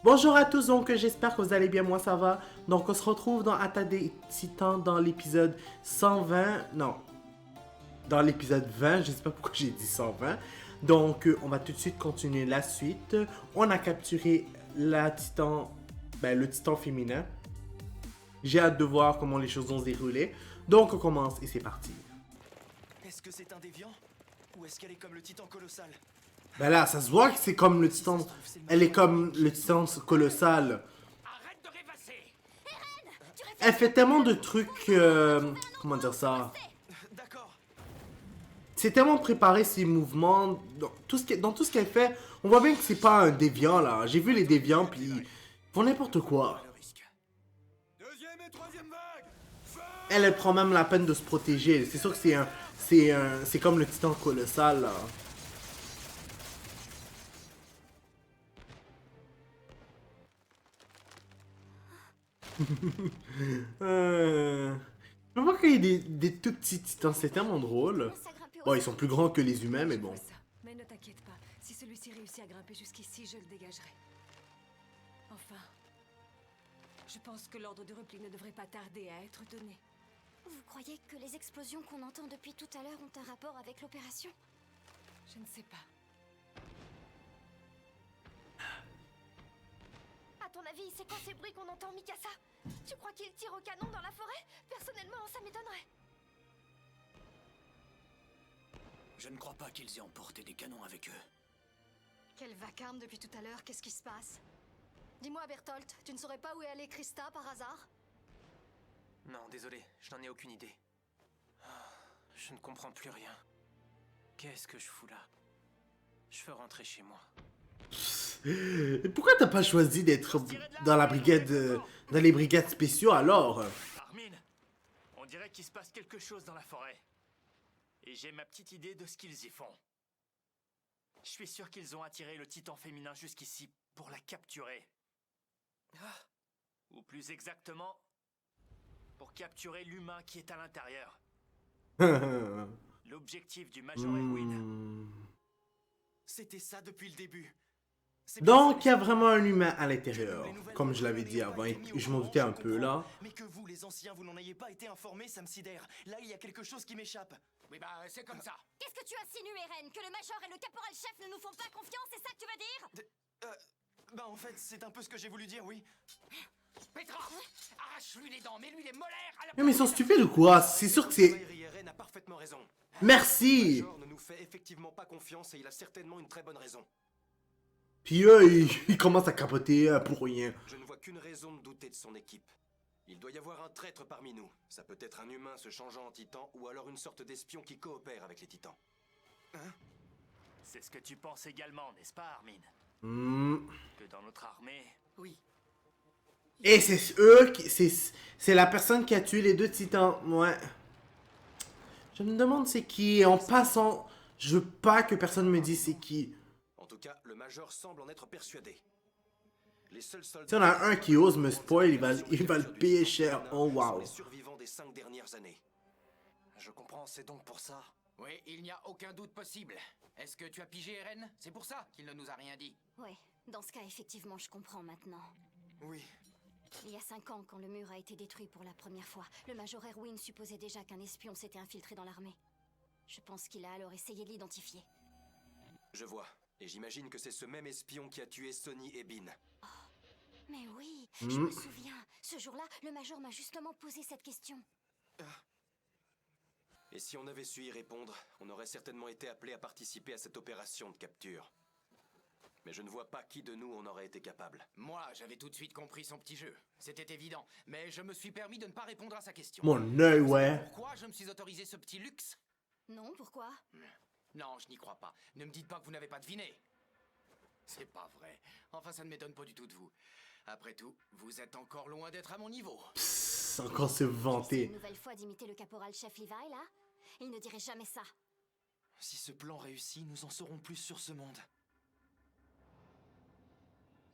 Bonjour à tous, donc j'espère que vous allez bien, moi ça va. Donc on se retrouve dans Attaque des Titans dans l'épisode 120, non, dans l'épisode 20, je sais pas pourquoi j'ai dit 120. Donc on va tout de suite continuer la suite. On a capturé la Titan, le Titan féminin. J'ai hâte de voir comment les choses vont se dérouler. Donc on commence et c'est parti. Est-ce que c'est un déviant? Ou est-ce qu'elle est comme le titan colossal? Ben là, ça se voit que c'est comme le Titan, elle est comme le Titan colossal. Arrête de rêvasser! Elle fait tellement de trucs, comment dire ça? D'accord. C'est tellement préparé ses mouvements, dans tout ce qu'elle fait, on voit bien que c'est pas un déviant là. J'ai vu les déviants puis ils font n'importe quoi. Le risque. Deuxième et troisième vague. Feu. Elle prend même la peine de se protéger. C'est sûr que c'est comme le titan colossal là. Je peux voir qu'il y a des tout petits titans, c'est tellement drôle. Bon, ils sont plus grands que les humains, mais bon. Mais ne t'inquiète pas, si celui-ci réussit à grimper jusqu'ici, je le dégagerai. Enfin, je pense que l'ordre de repli ne devrait pas tarder à être donné. Vous croyez que les explosions qu'on entend depuis tout à l'heure ont un rapport avec l'opération? Je ne sais pas. À ton avis, c'est quoi ces bruits qu'on entend, Mikasa? Tu crois qu'ils tirent au canon dans la forêt? Personnellement, ça m'étonnerait. Je ne crois pas qu'ils aient emporté des canons avec eux. Quel vacarme depuis tout à l'heure, qu'est-ce qui se passe? Dis-moi, Bertholdt, tu ne saurais pas où est allée Krista par hasard? Non, désolé, je n'en ai aucune idée. Je ne comprends plus rien. Qu'est-ce que je fous là? Je veux rentrer chez moi. Et pourquoi t'as pas choisi d'être dans la brigade, dans les brigades spéciaux alors? Armin, on dirait qu'il se passe quelque chose dans la forêt. Et j'ai ma petite idée de ce qu'ils y font. Je suis sûr qu'ils ont attiré le titan féminin jusqu'ici pour la capturer. Ou plus exactement, pour capturer l'humain qui est à l'intérieur. L'objectif du Major Erwin. C'était ça depuis le début. C'est bien Donc, il y ça, a vraiment un humain à que l'intérieur, les nouvelles comme je l'avais n'ayez dit pas avant, été et mis au je m'en courant, doutais un je peu là. comprends. Mais que vous, les anciens, vous n'en ayez pas été informés, ça me sidère. Là, il y a quelque chose qui m'échappe. Oui bah c'est comme ça. Qu'est-ce que tu insinues, Eren? Que le Major et le caporal-chef ne nous font pas confiance, c'est ça que tu veux dire? Bah en fait, c'est un peu ce que j'ai voulu dire, oui. Petra, arrache-lui les dents, mets-lui les molaires à la Non mais ils sont stupides ou quoi? C'est sûr que c'est... Eren a parfaitement raison. Merci! Le Major ne nous fait effectivement pas confiance et il a certainement une très bonne raison. Puis eux, ils commencent à capoter pour rien. Je ne vois qu'une raison de douter de son équipe. Il doit y avoir un traître parmi nous. Ça peut être un humain se changeant en titan ou alors une sorte d'espion qui coopère avec les titans. C'est ce que tu penses également, n'est-ce pas, Armin? Que dans notre armée... Oui. Et c'est eux qui... C'est la personne qui a tué les deux titans, ouais. Je me demande c'est qui, en passant... Je veux pas que personne me dise c'est qui. En tout cas, le Major semble en être persuadé. Les seuls soldats... Si on a un qui ose me spoil, il va le payer cher. Oh sont wow. les survivants des 5 dernières années. Je comprends, c'est donc pour ça. Oui, il n'y a aucun doute possible. Est-ce que tu as pigé, Eren? C'est pour ça qu'il ne nous a rien dit. Ouais, dans ce cas, effectivement, je comprends maintenant. Oui. Il y a 5 ans, quand le mur a été détruit pour la première fois, le Major Erwin supposait déjà qu'un espion s'était infiltré dans l'armée. Je pense qu'il a alors essayé de l'identifier. Je vois. Et j'imagine que c'est ce même espion qui a tué Sonny et Bean. Mais oui, je me souviens. Ce jour-là, le Major m'a justement posé cette question. Et si on avait su y répondre, on aurait certainement été appelé à participer à cette opération de capture. Mais je ne vois pas qui de nous en aurait été capable. Moi, j'avais tout de suite compris son petit jeu. C'était évident. Mais je me suis permis de ne pas répondre à sa question. Mon œil, ouais. Pourquoi je me suis autorisé ce petit luxe? Non, pourquoi? Non, je n'y crois pas. Ne me dites pas que vous n'avez pas deviné. C'est pas vrai. Enfin, ça ne m'étonne pas du tout de vous. Après tout, vous êtes encore loin d'être à mon niveau. Psst, encore se C'est vanter. une nouvelle fois d'imiter le caporal-chef Levi, là? Il ne dirait jamais ça. Si ce plan réussit, nous en saurons plus sur ce monde.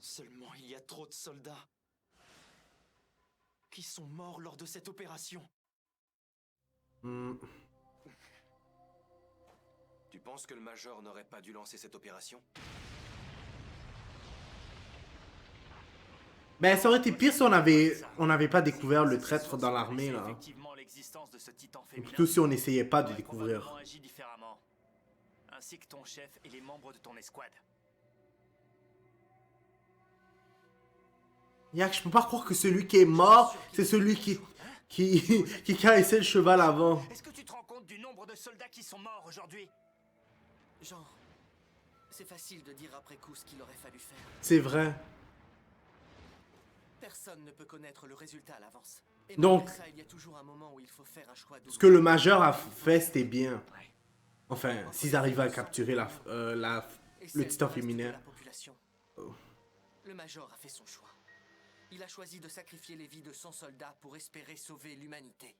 Seulement, il y a trop de soldats qui sont morts lors de cette opération. Tu penses que le Major n'aurait pas dû lancer cette opération? Ben, ça aurait été pire si on n'avait pas découvert le traître dans l'armée, là. Effectivement l'existence de ce titan Ou féminin. plutôt si on n'essayait pas de aurait découvrir. probablement agi différemment. Ainsi que ton chef et les membres de ton escouade. Yak, je peux pas croire que celui qui est mort, c'est celui qui caressait le cheval avant. Est-ce que tu te rends compte du nombre de soldats qui sont morts aujourd'hui? Jean, c'est facile de dire après coup ce qu'il aurait fallu faire. C'est vrai. Personne ne peut connaître le résultat à l'avance. Et Donc, malgré ça, il y a toujours un moment où il faut faire un choix ce que le majeur a fait, c'était bien. Ouais. Enfin, s'ils arrivaient à capturer Et le celle titan du reste de féminin. la population. Le Major a fait son choix. Il a choisi de sacrifier les vies de 100 soldats pour espérer sauver l'humanité.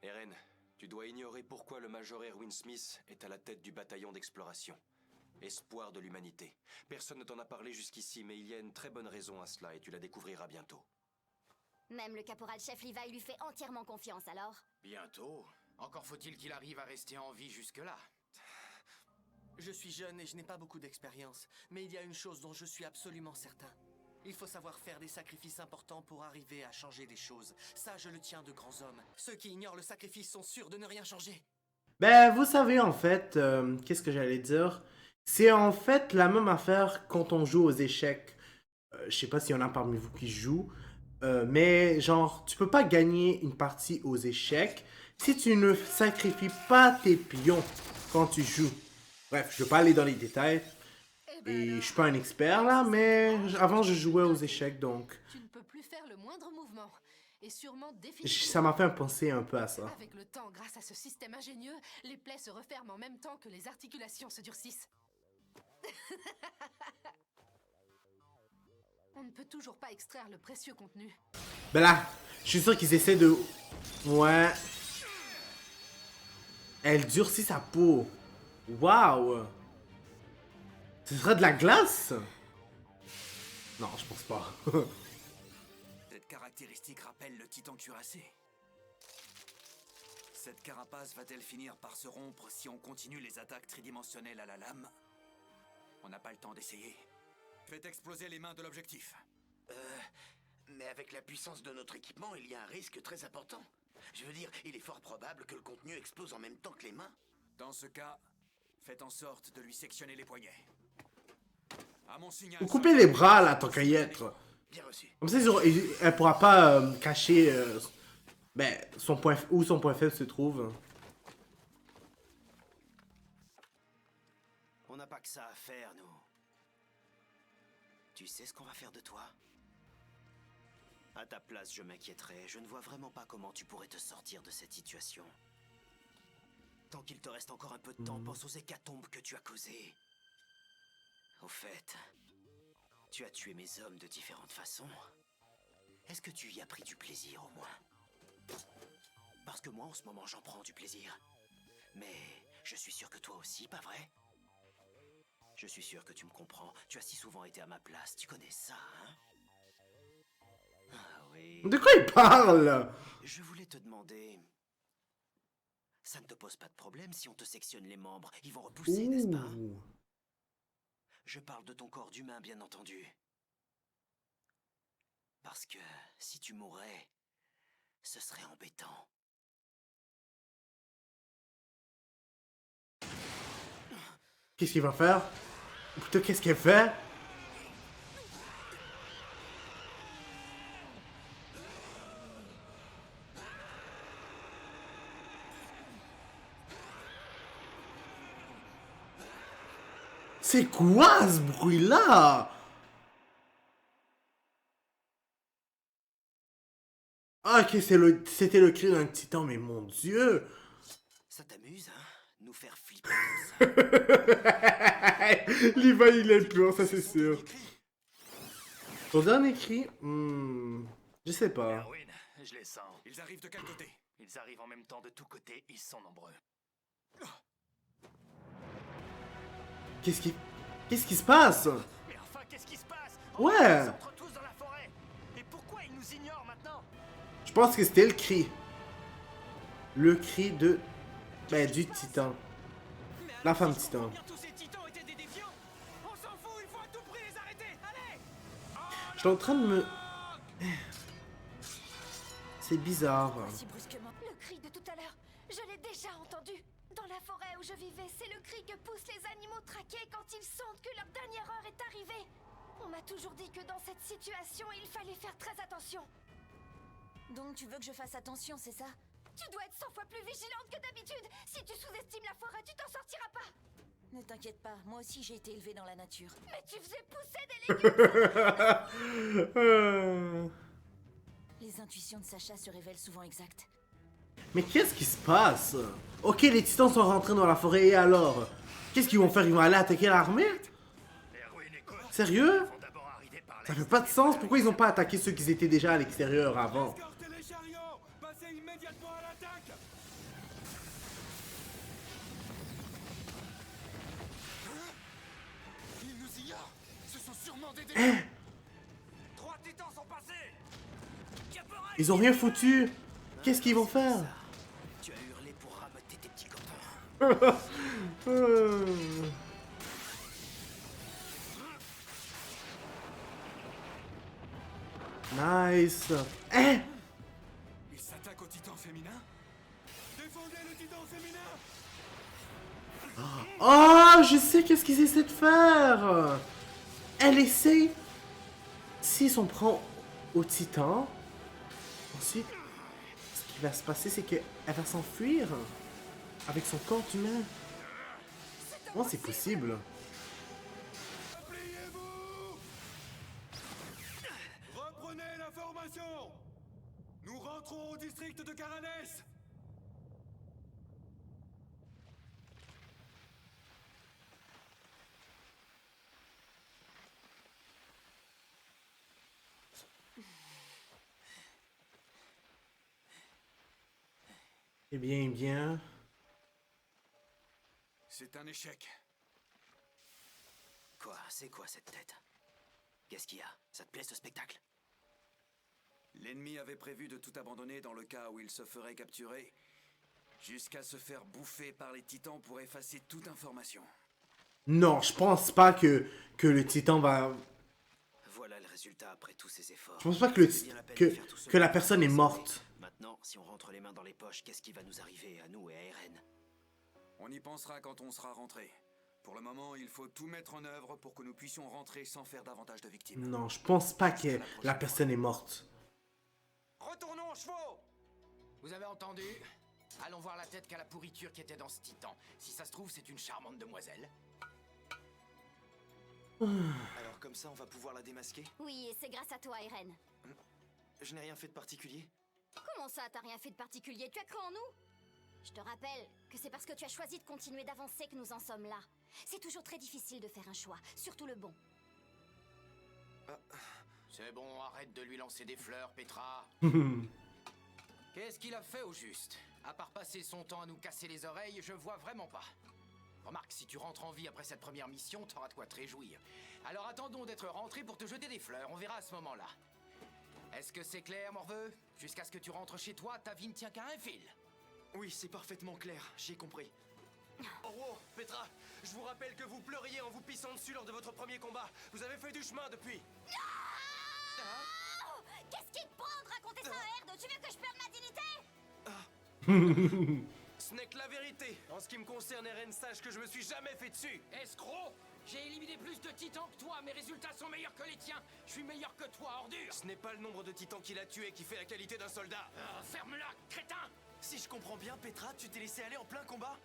Eren, tu dois ignorer pourquoi le Major Erwin Smith est à la tête du bataillon d'exploration. Espoir de l'humanité. Personne ne t'en a parlé jusqu'ici, mais il y a une très bonne raison à cela et tu la découvriras bientôt. Même le caporal-chef Levi lui fait entièrement confiance, alors. Bientôt. Encore faut-il qu'il arrive à rester en vie jusque-là. Je suis jeune et je n'ai pas beaucoup d'expérience, mais il y a une chose dont je suis absolument certain. Il faut savoir faire des sacrifices importants pour arriver à changer des choses. Ça, je le tiens de grands hommes. Ceux qui ignorent le sacrifice sont sûrs de ne rien changer. Ben, vous savez, en fait, qu'est-ce que j'allais dire? C'est en fait la même affaire quand on joue aux échecs. Je sais pas s'il y en a parmi vous qui jouent, mais genre, tu peux pas gagner une partie aux échecs si tu ne sacrifies pas tes pions quand tu joues. Bref, je vais pas aller dans les détails. Et je suis pas un expert là, mais avant je jouais aux échecs, donc Tu ne peux plus faire le moindre mouvement. Et sûrement ça définitivement. m'a fait penser un peu à ça. Avec le temps, grâce à ce système ingénieux, les plaies se referment en même temps que les articulations se durcissent. On ne peut toujours pas extraire le précieux contenu. Ben là, je suis sûr qu'ils essaient de... Ouais. Elle durcit sa peau. Waouh. Ce serait de la glace? Non, je pense pas. Cette caractéristique rappelle le titan cuirassé. Cette carapace va-t-elle finir par se rompre si on continue les attaques tridimensionnelles à la lame? On n'a pas le temps d'essayer. Faites exploser les mains de l'objectif. Mais avec la puissance de notre équipement, il y a un risque très important. Je veux dire, il est fort probable que le contenu explose en même temps que les mains. Dans ce cas, faites en sorte de lui sectionner les poignets. À mon signal. Vous coupez les bras là, tant qu'à y être. Bien reçu. Comme ça, elle pourra pas cacher ben, où son point faible se trouve. On n'a pas que ça à faire, nous. Tu sais ce qu'on va faire de toi? À ta place, je m'inquiéterais. Je ne vois vraiment pas comment tu pourrais te sortir de cette situation. Tant qu'il te reste encore un peu de temps, pense aux hécatombes que tu as causées. Au fait, tu as tué mes hommes de différentes façons. Est-ce que tu y as pris du plaisir au moins? Parce que moi, en ce moment, j'en prends du plaisir. Mais je suis sûr que toi aussi, pas vrai? Je suis sûr que tu me comprends. Tu as si souvent été à ma place. Tu connais ça, hein? Ah oui. De quoi il parle? Je voulais te demander... Ça ne te pose pas de problème si on te sectionne les membres? Ils vont repousser, n'est-ce pas? Ouh. Je parle de ton corps d'humain, bien entendu. Parce que si tu mourais, ce serait embêtant. Qu'est-ce qu'il va faire? Ou plutôt, qu'est-ce qu'elle fait? C'est quoi ce bruit-là? Ah, ok, c'était le cri d'un titan, mais mon Dieu! Ça t'amuse, hein? Nous faire flipper comme ça. Levi, il est pur, ça c'est sûr. Ton dernier cri? Je sais pas. Erwin, je les sens. Ils arrivent de quel côté? Ils arrivent en même temps de tous côtés, ils sont nombreux. Qu'est-ce qui se passe? Mais enfin, qu'est-ce qui se passe? Ouais. Ils entrent tous dans la forêt. Et pourquoi ils nous ignorent maintenant? Je pense que c'était le cri. Le cri de... Ben, du titan. La femme titan. Tous ces titans étaient des défiants. On s'en fout, il faut à tout prix les arrêter. Allez! Je suis en train de me... C'est bizarre. Si brusquement. Le cri de tout à l'heure, je l'ai déjà entendu. Dans la forêt où je vivais, c'est le cri que poussent les animaux traqués quand ils sentent que leur dernière heure est arrivée. On m'a toujours dit que dans cette situation, il fallait faire très attention. Donc tu veux que je fasse attention, c'est ça? Tu dois être 100 fois plus vigilante que d'habitude. Si tu sous-estimes la forêt, tu t'en sortiras pas. Ne t'inquiète pas, moi aussi j'ai été élevée dans la nature. Mais tu faisais pousser des légumes. Les intuitions de Sacha se révèlent souvent exactes. Mais qu'est-ce qui se passe? Ok, les titans sont rentrés dans la forêt, et alors? Qu'est-ce qu'ils vont faire? Ils vont aller attaquer l'armée? Sérieux? Ça fait pas de sens, pourquoi ils ont pas attaqué ceux qui étaient déjà à l'extérieur avant? Escortez les chariots! Passez immédiatement à l'attaque! Ils nous ignorent. Ce sont sûrement des Hein? 3 titans sont passés. Ils ont rien foutu. Qu'est-ce qu'ils vont faire? Tu as hurlé pour raboter tes petits copains. Nice. Hein? Ils s'attaquent au titan féminin? Défendez le titan féminin! Oh, je sais qu'est-ce qu'ils essaient de faire. Elle essaie... Si on prend au titan, ensuite, ce qui va se passer, c'est qu'elle va s'enfuir avec son corps humain. Comment c'est possible? Pliez-vous! Reprenez la formation! Nous rentrons au district de Caranès! Eh bien, eh bien... C'est un échec. Quoi? C'est quoi cette tête? Qu'est-ce qu'il y a? Ça te plaît ce spectacle? L'ennemi avait prévu de tout abandonner dans le cas où il se ferait capturer, jusqu'à se faire bouffer par les titans pour effacer toute information. Non, je pense pas que le titan va... Voilà le résultat après tous ces efforts. Je pense pas que le C'est bien la peine que, de faire tout ce que la qu'on personne est peut morte. Maintenant, si on rentre les mains dans les poches, qu'est-ce qui va nous arriver à nous et à Eren? On y pensera quand on sera rentré. Pour le moment, il faut tout mettre en œuvre pour que nous puissions rentrer sans faire davantage de victimes. Non, je pense pas que la personne est morte. Retournons aux chevaux. Vous avez entendu? Allons voir la tête qu'a la pourriture qui était dans ce titan. Si ça se trouve, c'est une charmante demoiselle. Alors comme ça, on va pouvoir la démasquer? Oui, et c'est grâce à toi, Eren. Je n'ai rien fait de particulier. Comment ça, t'as rien fait de particulier? Tu as cru en nous? Je te rappelle que c'est parce que tu as choisi de continuer d'avancer que nous en sommes là. C'est toujours très difficile de faire un choix, surtout le bon. C'est bon, arrête de lui lancer des fleurs, Petra. Qu'est-ce qu'il a fait au juste? À part passer son temps à nous casser les oreilles, je vois vraiment pas. Remarque, si tu rentres en vie après cette première mission, t'auras de quoi te réjouir. Alors attendons d'être rentré pour te jeter des fleurs, on verra à ce moment-là. Est-ce que c'est clair, Morveux? Jusqu'à ce que tu rentres chez toi, ta vie ne tient qu'à un fil. Oui, c'est parfaitement clair, j'ai compris. Oh wow, Petra, je vous rappelle que vous pleuriez en vous pissant dessus lors de votre premier combat. Vous avez fait du chemin depuis. Oh, qu'est-ce qui te prend de raconter ça à Erd? Tu veux que je perde ma dignité? Ce n'est que la vérité. En ce qui me concerne, Eren, sache que je me suis jamais fait dessus. Escroc! J'ai éliminé plus de titans que toi, mes résultats sont meilleurs que les tiens. Je suis meilleur que toi, ordure. Ce n'est pas le nombre de titans qu'il a tué qui fait la qualité d'un soldat. Ferme-la, crétin! Si je comprends bien, Petra, tu t'es laissé aller en plein combat?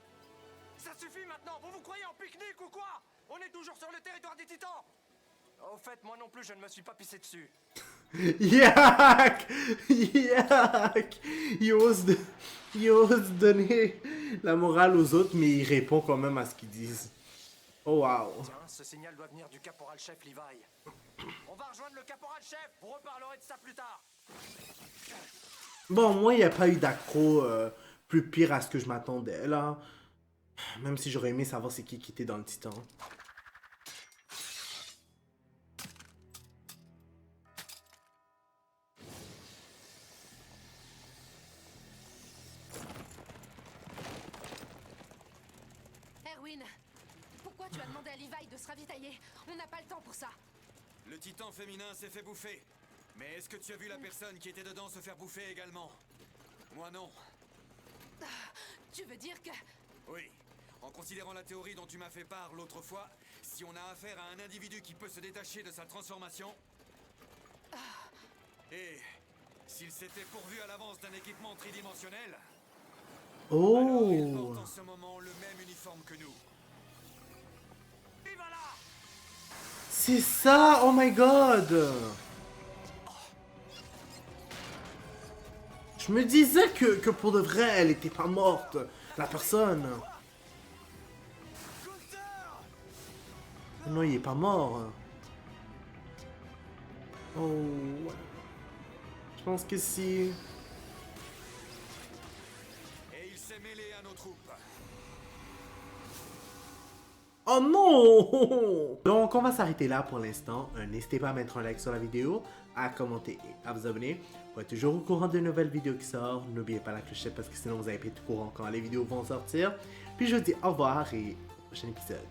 Ça suffit maintenant. Vous vous croyez en pique-nique ou quoi? On est toujours sur le territoire des titans. Au fait, moi non plus, je ne me suis pas pissé dessus. Yak! Yak! Il ose donner la morale aux autres, mais il répond quand même à ce qu'ils disent. Oh wow! Tiens, ce signal doit venir du caporal-chef Levi. On va rejoindre le caporal-chef. Vous reparlerez de ça plus tard. Bon, moi, il n'y a pas eu d'accro plus pire à ce que je m'attendais, là. Même si j'aurais aimé savoir c'est qui était dans le titan. Erwin, pourquoi tu as demandé à Levi de se ravitailler? On n'a pas le temps pour ça. Le titan féminin s'est fait bouffer. Mais est-ce que tu as vu la personne qui était dedans se faire bouffer également? Moi non. Tu veux dire que... Oui. En considérant la théorie dont tu m'as fait part l'autre fois, si on a affaire à un individu qui peut se détacher de sa transformation... Et s'il s'était pourvu à l'avance d'un équipement tridimensionnel... Alors il porte en ce moment le même uniforme que nous. C'est ça, oh my god! Je me disais que pour de vrai, elle était pas morte, la personne. Non, il est pas mort. Oh. Je pense que si. Et il s'est mêlé à nos troupes. Oh non! Donc, on va s'arrêter là pour l'instant. N'hésitez pas à mettre un like sur la vidéo, à commenter et à vous abonner pour être toujours au courant de nouvelles vidéos qui sortent. N'oubliez pas la clochette parce que sinon vous n'allez pas être au courant quand les vidéos vont sortir. Puis je vous dis au revoir et au prochain épisode.